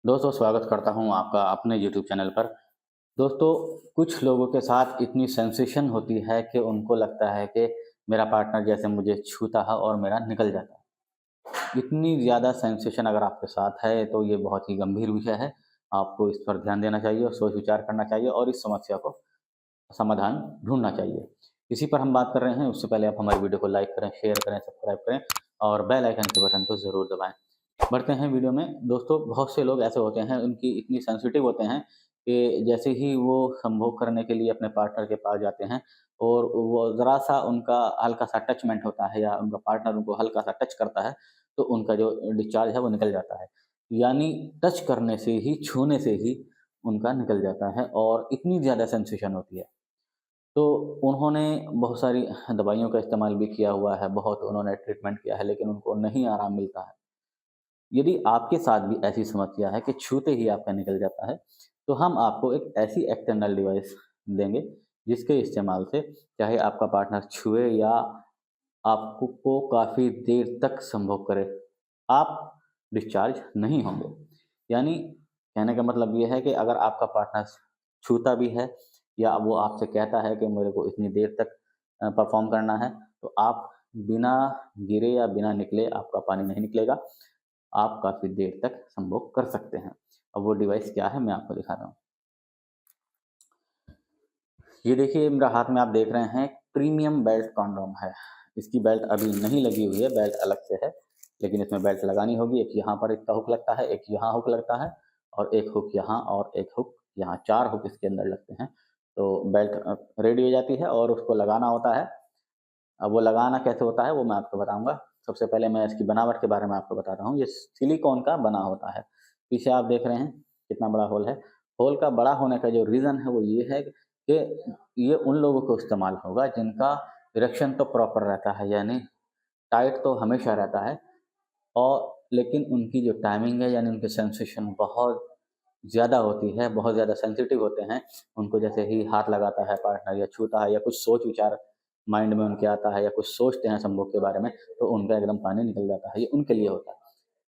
दोस्तों स्वागत करता हूं आपका अपने YouTube चैनल पर। दोस्तों कुछ लोगों के साथ इतनी सेंसेशन होती है कि उनको लगता है कि मेरा पार्टनर जैसे मुझे छूता है और मेरा निकल जाता है। इतनी ज़्यादा सेंसेशन अगर आपके साथ है तो ये बहुत ही गंभीर विषय है। आपको इस पर ध्यान देना चाहिए और सोच विचार करना चाहिए और इस समस्या को समाधान ढूँढना चाहिए। इसी पर हम बात कर रहे हैं। उससे पहले आप हमारी वीडियो को लाइक करें, शेयर करें, सब्सक्राइब करें और बेल आइकन के बटन को ज़रूर दबाएँ। बढ़ते हैं वीडियो में। दोस्तों बहुत से लोग ऐसे होते हैं, उनकी इतनी सेंसिटिव होते हैं कि जैसे ही वो संभोग करने के लिए अपने पार्टनर के पास जाते हैं और वो ज़रा-सा उनका हल्का-सा टचमेंट होता है या उनका पार्टनर उनको हल्का-सा टच करता है, तो उनका जो डिस्चार्ज है वो निकल जाता है। यानी टच करने से ही, छूने से ही उनका निकल जाता है और इतनी ज़्यादा सेंसेशन होती है। तो उन्होंने बहुत सारी दवाइयों का इस्तेमाल भी किया हुआ है, बहुत उन्होंने ट्रीटमेंट किया है, लेकिन उनको नहीं आराम मिलता है। यदि आपके साथ भी ऐसी समस्या है कि छूते ही आपका निकल जाता है, तो हम आपको एक ऐसी एक्सटर्नल डिवाइस देंगे, जिसके इस्तेमाल से चाहे आपका पार्टनर छुए या आपको को काफ़ी देर तक संभोग करे, आप डिस्चार्ज नहीं होंगे। यानी कहने का मतलब ये है कि अगर आपका पार्टनर छूता भी है या वो आपसे कहता है कि मेरे को इतनी देर तक परफ़ॉर्म करना है, तो आप बिना गिरे या बिना निकले आपका पानी नहीं निकलेगा। आप काफ़ी देर तक संभोग कर सकते हैं। अब वो डिवाइस क्या है मैं आपको दिखाता हूँ। ये देखिए मेरा हाथ में आप देख रहे हैं प्रीमियम बेल्ट कंडोम है। इसकी बेल्ट अभी नहीं लगी हुई है, बेल्ट अलग से है, लेकिन इसमें बेल्ट लगानी होगी। एक यहाँ पर इसका हुक लगता है, एक यहाँ हुक लगता है और एक हुक यहाँ और एक हुक यहाँ, 4 हुक इसके अंदर लगते हैं। तो बेल्ट रेडी हो जाती है और उसको लगाना होता है। अब वो लगाना कैसे होता है वो मैं आपको बताऊँगा। सबसे पहले मैं इसकी बनावट के बारे में आपको बताता हूँ। ये सिलिकॉन का बना होता है। पीछे आप देख रहे हैं कितना बड़ा होल है। होल का बड़ा होने का जो रीज़न है वो ये है कि ये उन लोगों को इस्तेमाल होगा जिनका इरेक्शन तो प्रॉपर रहता है, यानी टाइट तो हमेशा रहता है और लेकिन उनकी जो टाइमिंग है यानी उनकी सेंसेशन बहुत ज़्यादा होती है, बहुत ज़्यादा सेंसिटिव होते हैं। उनको जैसे ही हाथ लगाता है पार्टनर या छूता है या कुछ सोच-विचार माइंड में उनके आता है या कुछ सोचते हैं संभोग के बारे में, तो उनका एकदम पानी निकल जाता है, ये उनके लिए होता है।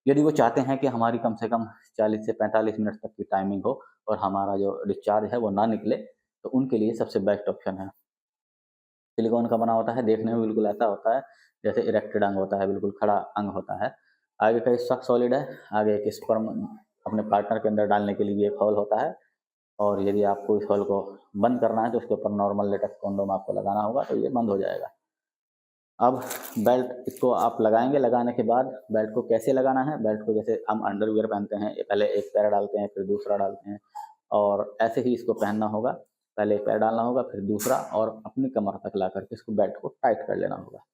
यदि वो चाहते हैं कि हमारी कम से कम 40 से 45 मिनट तक की टाइमिंग हो और हमारा जो डिस्चार्ज है वो ना निकले, तो उनके लिए सबसे बेस्ट ऑप्शन है। सिलिकॉन का बना होता है, देखने में बिल्कुल ऐसा होता है जैसे इरेक्टेड अंग होता है, बिल्कुल खड़ा अंग होता है। आगे का हिस्सा सॉलिड है, आगे एक स्पर्म अपने पार्टनर के अंदर डालने के लिए एक होल होता है और यदि आपको इस होल को बंद करना है तो उसके ऊपर नॉर्मल लेटेक्स कंडोम आपको लगाना होगा, तो ये बंद हो जाएगा। अब बेल्ट इसको आप लगाएँगे, लगाने के बाद बेल्ट को कैसे लगाना है, बेल्ट को जैसे हम अंडरवियर पहनते हैं, ये पहले एक पैर डालते हैं, फिर दूसरा डालते हैं और ऐसे ही इसको पहनना होगा। पहले एक पैर डालना होगा, फिर दूसरा और अपनी कमर तक ला कर के इसको बेल्ट को टाइट कर लेना होगा।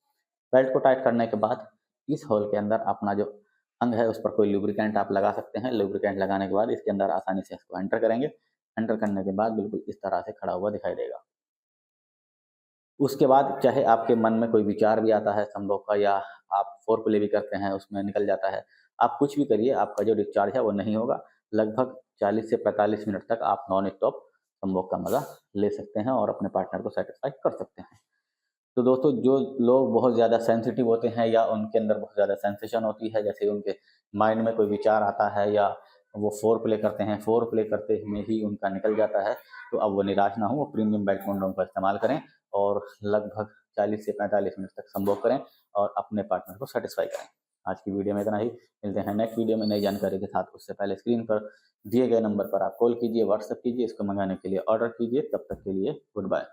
बेल्ट को टाइट करने के बाद इस होल के अंदर अपना जो अंग है, उस पर कोई लुब्रिकेंट आप लगा सकते हैं। लुब्रिकेंट लगाने के बाद इसके अंदर आसानी से इसको एंटर करेंगे। एंटर करने के बाद बिल्कुल इस तरह से खड़ा हुआ दिखाई देगा। उसके बाद चाहे आपके मन में कोई विचार भी आता है संभोग का या आप फ़ोरप्ले भी करते हैं, उसमें निकल जाता है। आप कुछ भी करिए, आपका जो डिस्चार्ज है वो नहीं होगा। लगभग 40 से 45 मिनट तक आप नॉन स्टॉप संभोग का मज़ा ले सकते हैं और अपने पार्टनर को सैटिस्फाई कर सकते हैं। तो दोस्तों जो लोग बहुत ज़्यादा सेंसिटिव होते हैं या उनके अंदर बहुत ज़्यादा सेंसेशन होती है, जैसे उनके माइंड में कोई विचार आता है या वो फ़ोर प्ले करते हैं, फ़ोर प्ले करते में ही उनका निकल जाता है, तो अब वो निराश ना हो, वो प्रीमियम बेल्ट कंडोम का इस्तेमाल करें और लगभग 40 से 45 मिनट तक संभोग करें और अपने पार्टनर को सैटिस्फाई करें। आज की वीडियो में इतना ही। मिलते हैं नेक्स्ट वीडियो में नई जानकारी के साथ। उससे पहले स्क्रीन पर दिए गए नंबर पर आप कॉल कीजिए, व्हाट्सएप कीजिए, इसको मंगाने के लिए ऑर्डर कीजिए। तब तक के लिए गुड बाय।